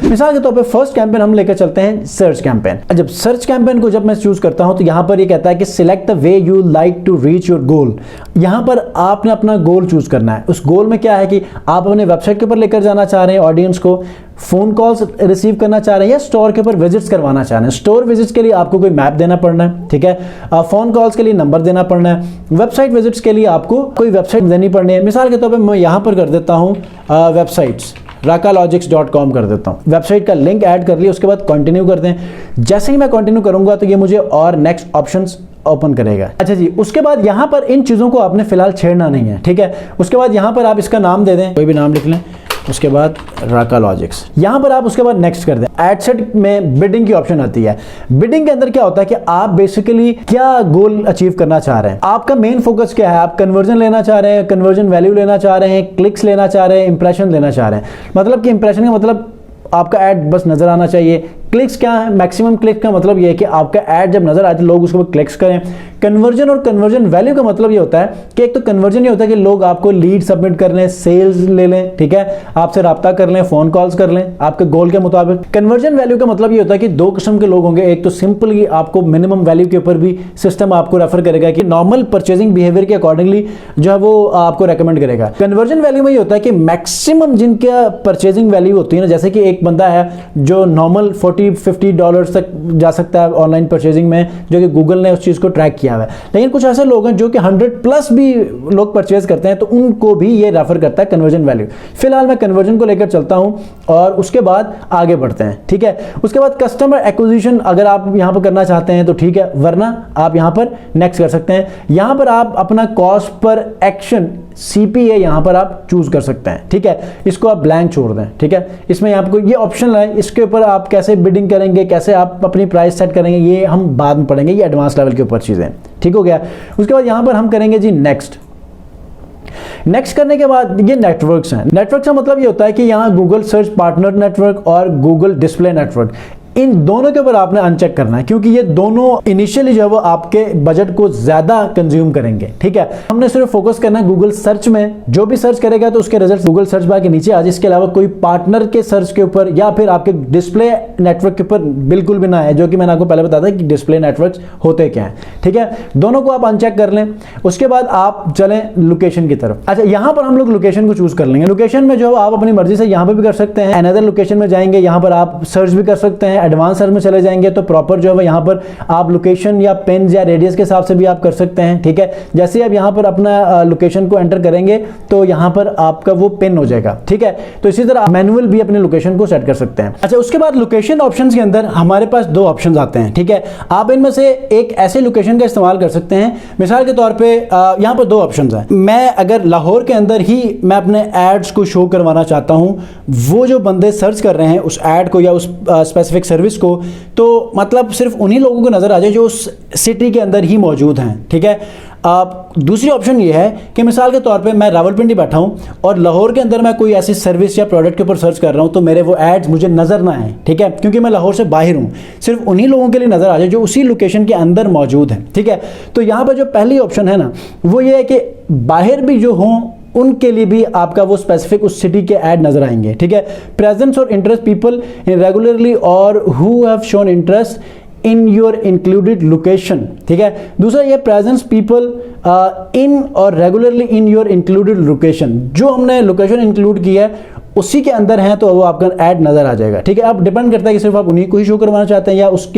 मिसाल के तौर पे फर्स्ट कैंपेन हम लेकर चलते हैं सर्च कैंपेन। जब सर्च कैंपेन को जब मैं चूज करता हूं तो यहां पर ये कहता है कि select the way you like to reach your goal. यहां पर आपने अपना गोल चूज करना है। उस गोल में क्या है कि आप अपने वेबसाइट के ऊपर लेकर जाना चाह रहे हैं ऑडियंस को, फोन कॉल्स रिसीव करना चाह रहे हैं, या स्टोर के ऊपर विजिट्स करवाना चाह रहे हैं। स्टोर विजिट्स के लिए आपको कोई मैप देना पड़ना है, ठीक है। फोन कॉल्स के लिए नंबर देना पड़ना है। वेबसाइट विजिट्स के लिए आपको कोई वेबसाइट देनी पड़नी है। मिसाल के तौर पे मैं यहां पर कर देता हूं वेबसाइट्स rakalogics.com कर देता हूं। वेबसाइट का लिंक ऐड कर लिया, उसके बाद कंटिन्यू कर दें। जैसे ही मैं कंटिन्यू करूंगा तो ये मुझे और नेक्स्ट ऑप्शंस ओपन करेगा। अच्छा जी, उसके बाद यहां पर इन चीजों को आपने फिलहाल छेड़ना नहीं है, ठीक है। उसके बाद यहां पर आप इसका नाम दे दें, कोई भी नाम लिख लें, उसके बाद राकालॉजिक्स। यहां पर आप उसके बाद नेक्स्ट कर दें। एड सेट में बिडिंग की ऑप्शन आती है। बिडिंग के अंदर क्या होता है कि आप बेसिकली क्या गोल अचीव करना चाह रहे हैं, आपका मेन फोकस क्या है। आप कन्वर्जन लेना चाह रहे हैं, कन्वर्जन वैल्यू लेना चाह रहे हैं, क्लिक्स लेना चाह रहे हैं, इंप्रेशन लेना चाह रहे हैं। मतलब कि इंप्रेशन का मतलब आपका ऐड बस नजर आना चाहिए। क्लिक्स क्या है, मैक्सिमम क्लिक का मतलब यह है कि आपका ऐड जब नजर आए तो लोग उसको क्लिक्स करें। कन्वर्जन और कन्वर्जन वैल्यू का मतलब ये होता है कि एक तो कन्वर्जन ये होता है कि लोग आपको लीड सबमिट कर लें, सेल्स ले लें, ठीक है, आपसे राब्ता कर लें, फोन कॉल्स कर लें आपके गोल के मुताबिक। कन्वर्जन वैल्यू का मतलब ये होता है कि दो किस्म के लोग होंगे। एक तो सिंपली आपको मिनिमम वैल्यू के ऊपर भी सिस्टम आपको रेफर करेगा कि नॉर्मल परचेजिंग बिहेवियर के अकॉर्डिंगली जो है वो आपको रेकमेंड करेगा। कन्वर्जन वैल्यू में ये होता है कि मैक्सिमम जिनका परचेजिंग वैल्यू होती है ना, जैसे कि एक बंदा है जो नॉर्मल $40-50 तक जा सकता है ऑनलाइन परचेजिंग में, जो कि गूगल ने उस चीज को ट्रैक किया हुआ है। लेकिन कुछ ऐसे लोग हैं जो कि 100+ भी लोग परचेज करते हैं, तो उनको भी ये रेफर करता है कन्वर्जन वैल्यू। फिलहाल मैं कन्वर्जन को लेकर चलता हूं और उसके बाद आगे बढ़ते हैं, ठीक है। उसके बाद कस्टमर एक्विजिशन अगर आप यहां पर करना चाहते हैं तो ठीक है, वरना आप यहां पर नेक्स्ट कर सकते हैं। यहां पर आप अपना कॉस्ट पर एक्शन CPA यहां पर आप चूज कर सकते हैं, ठीक है। इसको आप ब्लैंक छोड़ दें, ठीक है। इसमें आपको ये ऑप्शन है, इसके ऊपर आप कैसे बिडिंग करेंगे, कैसे आप अपनी प्राइस सेट करेंगे, ये हम बाद में पढ़ेंगे, ये एडवांस लेवल के ऊपर चीजें, ठीक हो गया। उसके बाद यहां पर हम करेंगे जी नेक्स्ट। नेक्स्ट करने के बाद ये नेटवर्क्स हैं। नेटवर्क का मतलब ये होता है कि यहां गूगल सर्च पार्टनर नेटवर्क और गूगल डिस्प्ले नेटवर्क, इन दोनों के ऊपर आपने अनचेक करना है, क्योंकि ये दोनों इनिशियली जो है वो आपके बजट को ज्यादा कंज्यूम करेंगे, ठीक है। हमने सिर्फ फोकस करना है गूगल सर्च में, जो भी सर्च करेगा तो उसके रिजल्ट गूगल सर्च बार के नीचे आ जाए। इसके अलावा कोई पार्टनर के सर्च के ऊपर या फिर आपके डिस्प्ले नेटवर्क के ऊपर बिल्कुल भी ना है, जो कि मैंने आपको पहले बताया था कि डिस्प्ले नेटवर्क होते क्या है, ठीक है। दोनों को आप अनचेक कर लें। उसके बाद आप चलें लोकेशन की तरफ। अच्छा, यहां पर हम लोग लोकेशन को चूज कर लेंगे। लोकेशन में जो आप अपनी मर्जी से यहां पर भी कर सकते हैं, अनदर लोकेशन में जाएंगे, यहां पर आप सर्च भी कर सकते हैं। एडवांस सर्च में चले जाएंगे तो प्रॉपर जो है यहां पर आप लोकेशन या पेन या रेडियस के हिसाब से भी आप कर सकते हैं, ठीक है। जैसे आप यहां पर अपना लोकेशन को एंटर करेंगे तो यहां पर आपका वो पिन हो जाएगा, ठीक है। तो इसी तरह मैनुअल भी अपने लोकेशन को सेट कर सकते हैं। अच्छा, उसके बाद लोकेशन ऑप्शंस के अंदर हमारे पास दो ऑप्शंस आते हैं, ठीक है। आप इनमें से एक ऐसे लोकेशन का इस्तेमाल कर सकते हैं, मिसाल के तौर पे यहां पर दो ऑप्शंस हैं। मैं अगर लाहौर के अंदर ही मैं अपने एड्स को शो करवाना चाहता हूं, वो जो बंदे सर्च कर रहे हैं उस एड को या उस स्पेसिफिक सर्विस को, तो मतलब सिर्फ उन्हीं लोगों को नजर आ जाए जो उस सिटी के अंदर ही मौजूद हैं, ठीक है। दूसरी ऑप्शन ये है कि मिसाल के तौर पे मैं रावलपिंडी बैठा हूं और लाहौर के अंदर मैं कोई ऐसी सर्विस या प्रोडक्ट के ऊपर सर्च कर रहा हूं, तो मेरे वो एड्स मुझे नजर ना आए, ठीक है, क्योंकि मैं लाहौर से बाहर हूं। सिर्फ उन्हीं लोगों के लिए नजर आ जाए जो उसी लोकेशन के अंदर मौजूद हैं, ठीक है। तो यहां पर जो पहली ऑप्शन है ना, वो ये है कि बाहर भी जो हों उनके लिए भी आपका वो स्पेसिफिक उस सिटी के ऐड नजर आएंगे, ठीक है। प्रेजेंस और इंटरेस्ट पीपल इन रेगुलरली और who have shown interest in your included location, ठीक है। दूसरा ये प्रेजेंस पीपल इन और regularly in your included location, जो हमने लोकेशन इंक्लूड किया है उसी के अंदर है तो वो आपका ऐड नजर आ जाएगा, ठीक है। अब डिपेंड करता है कि सिर्फ आप उन्हीं को ही शो करवाना चाहते हैं या उस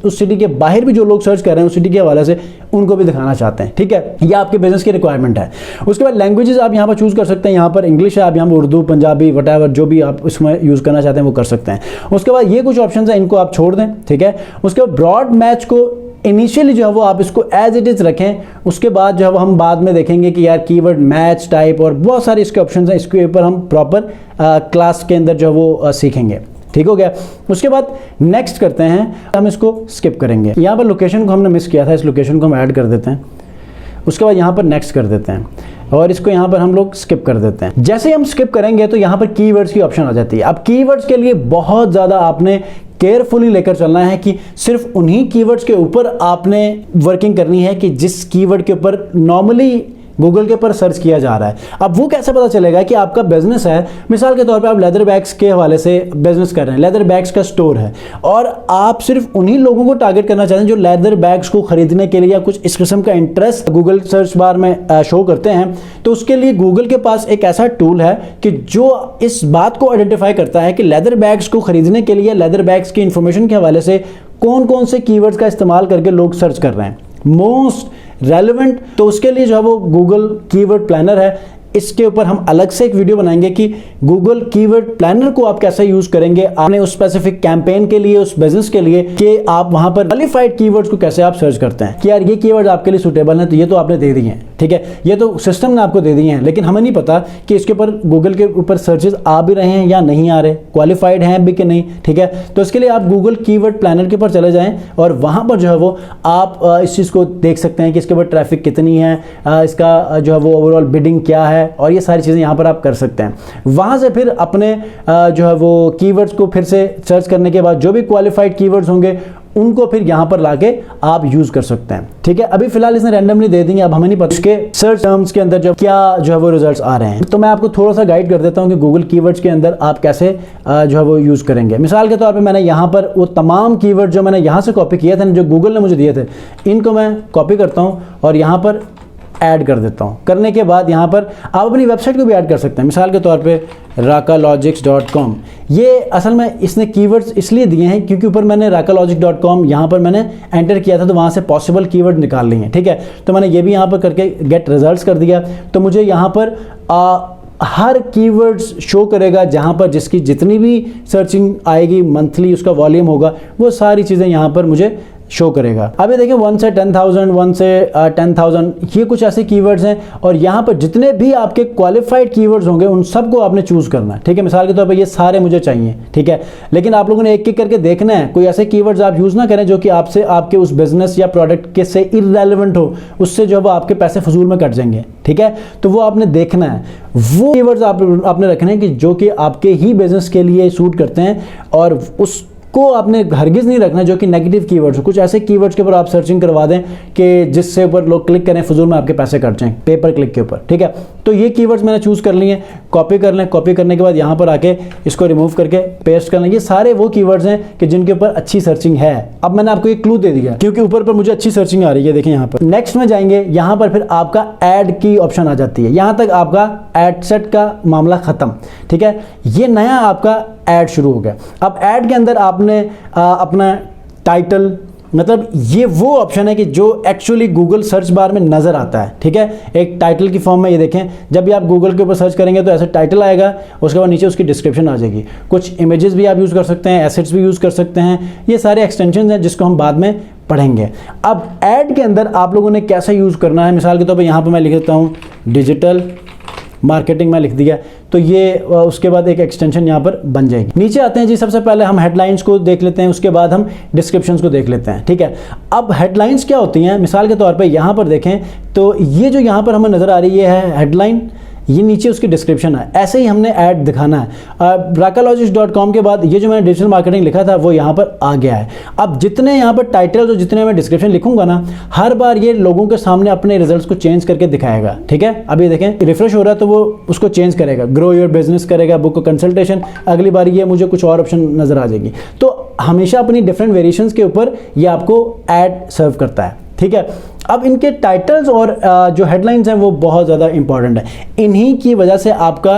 सिटी के बाहर भी जो लोग सर्च कर रहे हैं उस सिटी के हवाले से उनको भी दिखाना चाहते हैं, ठीक है। ये आपके बिजनेस की रिक्वायरमेंट है। उसके बाद लैंग्वेजेस आप यहाँ पर चूज कर सकते हैं। यहाँ पर इंग्लिश है, आप यहाँ पर उर्दू, पंजाबी, वटएवर जो भी आप इसमें यूज करना चाहते हैं वो कर सकते हैं। उसके बाद ये कुछ ऑप्शन है, इनको आप छोड़ दें, ठीक है। उसके बाद ब्रॉड मैच को इनिशियली जो है वो आप इसको एज इट इज रखें। उसके बाद जो है वो हम बाद में देखेंगे कि यार कीवर्ड मैच टाइप और बहुत सारे इसके ऑप्शंस हैं, इसके ऊपर हम प्रॉपर क्लास के अंदर जो है वो सीखेंगे, ठीक हो गया। उसके बाद नेक्स्ट करते हैं, हम इसको स्किप करेंगे। यहाँ पर लोकेशन को हमने मिस किया था, इस लोकेशन को हम ऐड कर देते हैं। उसके बाद यहाँ पर नेक्स्ट कर देते हैं और इसको यहाँ पर हम लोग स्किप कर देते हैं। जैसे ही हम स्किप करेंगे तो यहाँ पर कीवर्ड्स की ऑप्शन आ जाती है। अब कीवर्ड्स के लिए बहुत ज़्यादा आपने केयरफुली लेकर चलना है कि सिर्फ उन्हीं कीवर्ड्स के ऊपर आपने वर्किंग करनी है कि जिस कीवर्ड के ऊपर नॉर्मली गूगल के ऊपर सर्च किया जा रहा है। अब वो कैसे पता चलेगा कि आपका बिजनेस है, मिसाल के तौर पे आप लेदर बैग्स के हवाले से बिजनेस कर रहे हैं, लेदर बैग्स का स्टोर है और आप सिर्फ उन्हीं लोगों को टारगेट करना चाहते हैं जो लेदर बैग्स को खरीदने के लिए या कुछ इस किस्म का इंटरेस्ट गूगल सर्च बार में शो करते हैं, तो उसके लिए गूगल के पास एक ऐसा टूल है कि जो इस बात को आइडेंटिफाई करता है कि लेदर बैग्स को खरीदने के लिए लेदर बैग्स की इंफॉर्मेशन के हवाले से कौन कौन से कीवर्ड्स का इस्तेमाल करके लोग सर्च कर रहे हैं मोस्ट रेलेवेंट। तो उसके लिए जो है वो गूगल कीवर्ड प्लानर है, इसके ऊपर हम अलग से एक वीडियो बनाएंगे कि गूगल कीवर्ड प्लानर को आप कैसे यूज करेंगे आपने उस स्पेसिफिक कैंपेन के लिए, उस बिजनेस के लिए, कि आप वहां पर क्वालिफाइड कीवर्ड्स को कैसे आप सर्च करते हैं कि यार ये कीवर्ड आपके लिए सूटेबल है, तो ये तो आपने दे दिए हैं, ठीक है, ये तो सिस्टम ने आपको दे दिए हैं, लेकिन हमें नहीं पता कि इसके ऊपर गूगल के ऊपर सर्चेस आ भी रहे हैं या नहीं आ रहे, क्वालिफाइड हैं भी कि नहीं, ठीक है। तो इसके लिए आप गूगल कीवर्ड प्लानर के ऊपर चले जाएं और वहां पर जो है वो आप इस चीज को देख सकते हैं कि इसके ऊपर ट्रैफिक कितनी है, इसका जो है वो ओवरऑल बिडिंग क्या है, और ये सारी चीज़ें यहाँ पर आप कर सकते हैं। वहाँ से फिर अपने जो है वो कीवर्ड्स को फिर से सर्च करने के बाद जो भी क्वालिफाइड कीवर्ड्स होंगे उनको फिर यहाँ पर लाके आप यूज कर सकते हैं, ठीक है। अभी फिलहाल इसने रैंडमली दे देंगे, अब हमें नहीं पता इसके सर्च टर्म्स के अंदर जो क्या जो है वो रिजल्ट्स आ रहे हैं। तो मैं आपको थोड़ा सा गाइड कर देता हूँ कि गूगल कीवर्ड्स के अंदर आप कैसे जो है वो यूज करेंगे। मिसाल के तौर पे मैंने यहाँ पर वो तमाम कीवर्ड जो मैंने यहाँ से कॉपी किए थे, जो गूगल ने मुझे दिए थे, इनको मैं कॉपी करता हूँ और यहाँ पर ऐड कर देता हूँ। करने के बाद यहाँ पर आप अपनी वेबसाइट को भी ऐड कर सकते हैं। मिसाल के तौर पे rakalogics.com, ये असल में इसने कीवर्ड्स इसलिए दिए हैं क्योंकि ऊपर मैंने rakalogics.com यहाँ पर मैंने एंटर किया था, तो वहाँ से पॉसिबल कीवर्ड निकाल लिए हैं, ठीक है। तो मैंने ये भी यहाँ पर करके गेट रिजल्ट्स कर दिया, तो मुझे यहाँ पर हर कीवर्ड्स शो करेगा जहाँ पर जिसकी जितनी भी सर्चिंग आएगी, मंथली उसका वॉल्यूम होगा, वो सारी चीज़ें यहाँ पर मुझे शो करेगा। अभी देखिए 1 से 10,000, 1 से 10,000, ये कुछ ऐसे कीवर्ड्स हैं और यहाँ पर जितने भी आपके क्वालिफाइड कीवर्ड्स होंगे उन सबको आपने चूज करना है, ठीक है। मिसाल के तौर पे ये सारे मुझे चाहिए, ठीक है, लेकिन आप लोगों ने एक एक करके देखना है, कोई ऐसे कीवर्ड्स आप यूज ना करें जो कि आपसे आपके उस बिजनेस या प्रोडक्ट के से इररेलेवेंट हो, उससे जो वो आपके पैसे फजूल में कट जाएंगे, ठीक है। तो वो आपने देखना है, वो कीवर्ड्स आपने रखने हैं कि जो कि आपके ही बिजनेस के लिए सूट करते हैं, और उस को आपने हरगिज नहीं रखना जो कि नेगेटिव कीवर्ड्स हो। कुछ ऐसे कीवर्ड्स के ऊपर आप सर्चिंग करवा दें कि जिससे ऊपर लोग क्लिक करें, फजूल में आपके पैसे कट जाएं पेपर क्लिक के ऊपर, ठीक है। तो ये कीवर्ड्स मैंने चूज कर लिए, कॉपी कर लें, कॉपी करने के बाद यहाँ पर आके इसको रिमूव करके पेस्ट कर लें। ये सारे वो कीवर्ड्स हैं कि जिनके ऊपर अच्छी सर्चिंग है। अब मैंने आपको एक क्लू दे दिया क्योंकि ऊपर पर मुझे अच्छी सर्चिंग आ रही है, देखें यहाँ पर। नेक्स्ट में जाएंगे, यहाँ पर फिर आपका ऐड की ऑप्शन आ जाती है, यहाँ तक आपका ऐड सेट का मामला खत्म, ठीक है। ये नया आपका ऐड शुरू हो गया। अब ऐड के अंदर आपने अपना टाइटल, मतलब ये वो ऑप्शन है कि जो एक्चुअली गूगल सर्च बार में नजर आता है, ठीक है, एक टाइटल की फॉर्म में। ये देखें, जब भी आप गूगल के ऊपर सर्च करेंगे तो ऐसे टाइटल आएगा, उसके बाद नीचे उसकी डिस्क्रिप्शन आ जाएगी। कुछ इमेजेस भी आप यूज कर सकते हैं, एसेट्स भी यूज कर सकते हैं, ये सारे एक्सटेंशन हैं जिसको हम बाद में पढ़ेंगे। अब ऐड के अंदर आप लोगों ने कैसे यूज करना है, मिसाल के तौर पर यहाँ पर मैं लिख देता हूँ डिजिटल मार्केटिंग में लिख दिया, तो ये उसके बाद एक एक्सटेंशन यहाँ पर बन जाएगी। नीचे आते हैं जी, सबसे पहले हम हेडलाइंस को देख लेते हैं, उसके बाद हम डिस्क्रिप्शंस को देख लेते हैं, ठीक है। अब हेडलाइंस क्या होती हैं, मिसाल के तौर पे यहाँ पर देखें तो ये जो यहाँ पर हमें नज़र आ रही है हेडलाइन, ये नीचे उसकी डिस्क्रिप्शन है। ऐसे ही हमने ऐड दिखाना है। rakalogics.com के बाद ये जो मैंने डिजिटल मार्केटिंग लिखा था वो यहाँ पर आ गया है। अब जितने यहाँ पर टाइटल और जितने मैं डिस्क्रिप्शन लिखूंगा ना, हर बार ये लोगों के सामने अपने रिजल्ट्स को चेंज करके दिखाएगा, ठीक है। अब ये देखें रिफ्रेश हो रहा है तो वो उसको चेंज करेगा, ग्रो योर बिजनेस करेगा, बुक कंसल्टेशन, अगली बार ये मुझे कुछ और ऑप्शन नजर आ जाएगी। तो हमेशा अपनी डिफरेंट वेरिएशंस के ऊपर ये आपको ऐड सर्व करता है, ठीक है। अब इनके टाइटल्स और जो हेडलाइंस हैं वो बहुत ज़्यादा इंपॉर्टेंट है। इन्हीं की वजह से आपका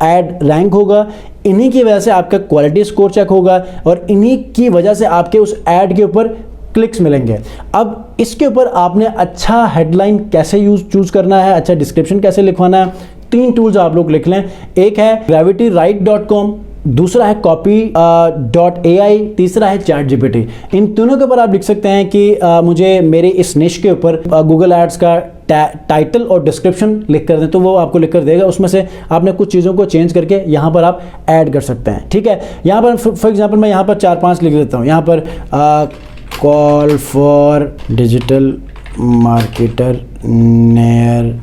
ऐड रैंक होगा, इन्हीं की वजह से आपका क्वालिटी स्कोर चेक होगा, और इन्हीं की वजह से आपके उस ऐड के ऊपर क्लिक्स मिलेंगे। अब इसके ऊपर आपने अच्छा हेडलाइन कैसे चूज करना है, अच्छा डिस्क्रिप्शन कैसे लिखवाना है, 3 टूल्स आप लोग लिख लें। एक है gravitywrite.com, दूसरा है copy.ai, तीसरा है ChatGPT। इन तीनों के ऊपर आप लिख सकते हैं कि मुझे मेरे इस निश के ऊपर गूगल एड्स का टाइटल और डिस्क्रिप्शन लिख कर दें, तो वो आपको लिख कर देगा। उसमें से आपने कुछ चीज़ों को चेंज करके यहाँ पर आप ऐड कर सकते हैं, ठीक है। यहाँ पर फॉर एग्जांपल मैं यहाँ पर 4-5 लिख देता हूँ। यहाँ पर call for digital marketer near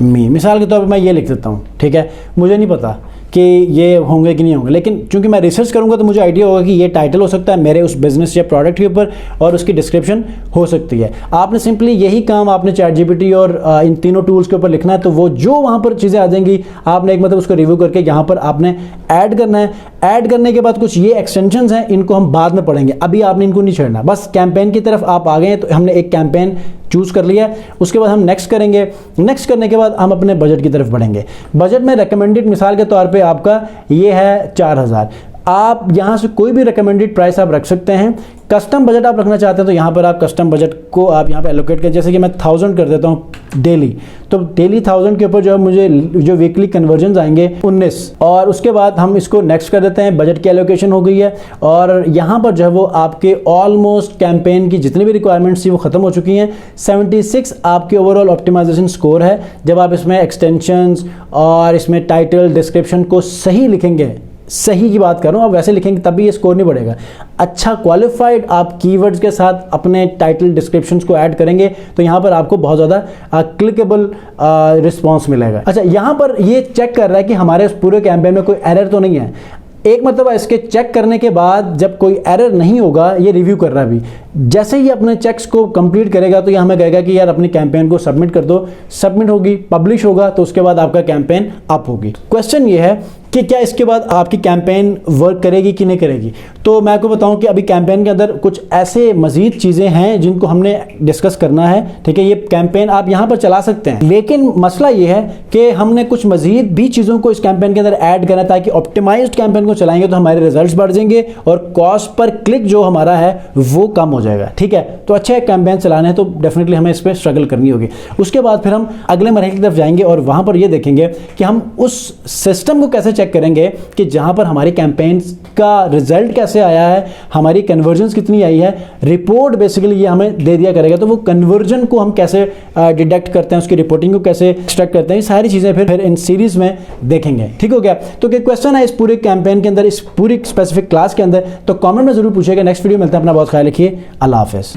me, मिसाल के तौर पर मैं ये लिख देता हूँ, ठीक है। मुझे नहीं पता कि ये होंगे कि नहीं होंगे, लेकिन चूंकि मैं रिसर्च करूंगा तो मुझे आइडिया होगा कि ये टाइटल हो सकता है मेरे उस बिजनेस या प्रोडक्ट के ऊपर, और उसकी डिस्क्रिप्शन हो सकती है। आपने सिंपली यही काम आपने ChatGPT और इन तीनों टूल्स के ऊपर लिखना है, तो वो जो वहाँ पर चीज़ें आ जाएंगी आपने एक मतलब उसको रिव्यू करके यहाँ पर आपने ऐड करना है। ऐड करने के बाद कुछ ये एक्सटेंशंस हैं, इनको हम बाद में पढ़ेंगे, अभी आपने इनको नहीं छेड़ना। बस कैंपेन की तरफ आप आ गए हैं, तो हमने एक कैंपेन चूज कर लिया है, उसके बाद हम नेक्स्ट करेंगे। नेक्स्ट करने के बाद हम अपने बजट की तरफ बढ़ेंगे। बजट में रिकमेंडेड मिसाल के तौर पे आपका ये है 4000। आप यहाँ से कोई भी रिकमेंडेड प्राइस आप रख सकते हैं। कस्टम बजट आप रखना चाहते हैं तो यहाँ पर आप कस्टम बजट को आप यहाँ पे एलोकेट करें। जैसे कि मैं 1000 कर देता हूँ डेली, तो डेली 1000 के ऊपर जो है मुझे जो वीकली कन्वर्जन आएंगे 19, और उसके बाद हम इसको नेक्स्ट कर देते हैं। बजट की एलोकेशन हो गई है, और यहाँ पर जो है वो आपके ऑलमोस्ट कैंपेन की जितनी भी रिक्वायरमेंट्स थी वो खत्म हो चुकी हैं। 76 आपके ओवरऑल ऑप्टिमाइजेशन स्कोर है। जब आप इसमें एक्सटेंशंस और इसमें टाइटल डिस्क्रिप्शन को सही लिखेंगे, सही की बात कर रहा हूँ, आप वैसे लिखेंगे तभी ये स्कोर नहीं बढ़ेगा। अच्छा क्वालिफाइड आप कीवर्ड्स के साथ अपने टाइटल डिस्क्रिप्शंस को ऐड करेंगे तो यहाँ पर आपको बहुत ज़्यादा क्लिकेबल रिस्पॉन्स मिलेगा। अच्छा, यहाँ पर ये चेक कर रहा है कि हमारे इस पूरे कैंपेन में कोई एरर तो नहीं है। एक मतलब इसके चेक करने के बाद जब कोई एरर नहीं होगा, ये रिव्यू कर रहा है अभी। जैसे ही अपने चेक्स को कंप्लीट करेगा तो ये हमें कहेगा कि यार अपनी कैंपेन को सबमिट कर दो। सबमिट होगी, पब्लिश होगा, तो उसके बाद आपका कैंपेन अप होगी। क्वेश्चन ये है कि क्या इसके बाद आपकी कैंपेन वर्क करेगी कि नहीं करेगी। तो मैं आपको बताऊं कि अभी कैंपेन के अंदर कुछ ऐसे मजीद चीज़ें हैं जिनको हमने डिस्कस करना है। ठीक है, ये कैंपेन आप यहाँ पर चला सकते हैं, लेकिन मसला ये है कि हमने कुछ मजीद भी चीज़ों को इस कैंपेन के अंदर ऐड करना है ताकि ऑप्टिमाइज्ड कैंपेन को चलाएंगे तो हमारे रिजल्ट्स बढ़ जाएंगे और कॉस्ट पर क्लिक जो हमारा है वो कम हो जाएगा। ठीक है, तो अच्छा कैंपेन चलाना है तो डेफिनेटली हमें इस पर स्ट्रगल करनी होगी। उसके बाद फिर हम अगले मरहले की तरफ जाएंगे और वहाँ पर ये देखेंगे कि हम उस सिस्टम को कैसे चेक करेंगे कि जहां पर हमारी कैंपेन्स का रिजल्ट कैसे आया है, हमारी कन्वर्जन्स कितनी आई है। रिपोर्ट बेसिकली ये हमें दे दिया करेगा, तो वो कन्वर्जन को हम कैसे डिटेक्ट करते हैं, उसकी रिपोर्टिंग को कैसे एक्सट्रैक्ट करते हैं, ये सारी चीजें फिर इन सीरीज में देखेंगे। ठीक हो गया। तो क्या क्वेश्चन है इस पूरे कैंपेन के अंदर, इस पूरी स्पेसिफिक क्लास के अंदर, तो कमेंट में जरूर पूछिएगा। नेक्स्ट वीडियो मिलता है। अपना बहुत ख्याल रखिए। अल्लाह हाफिज।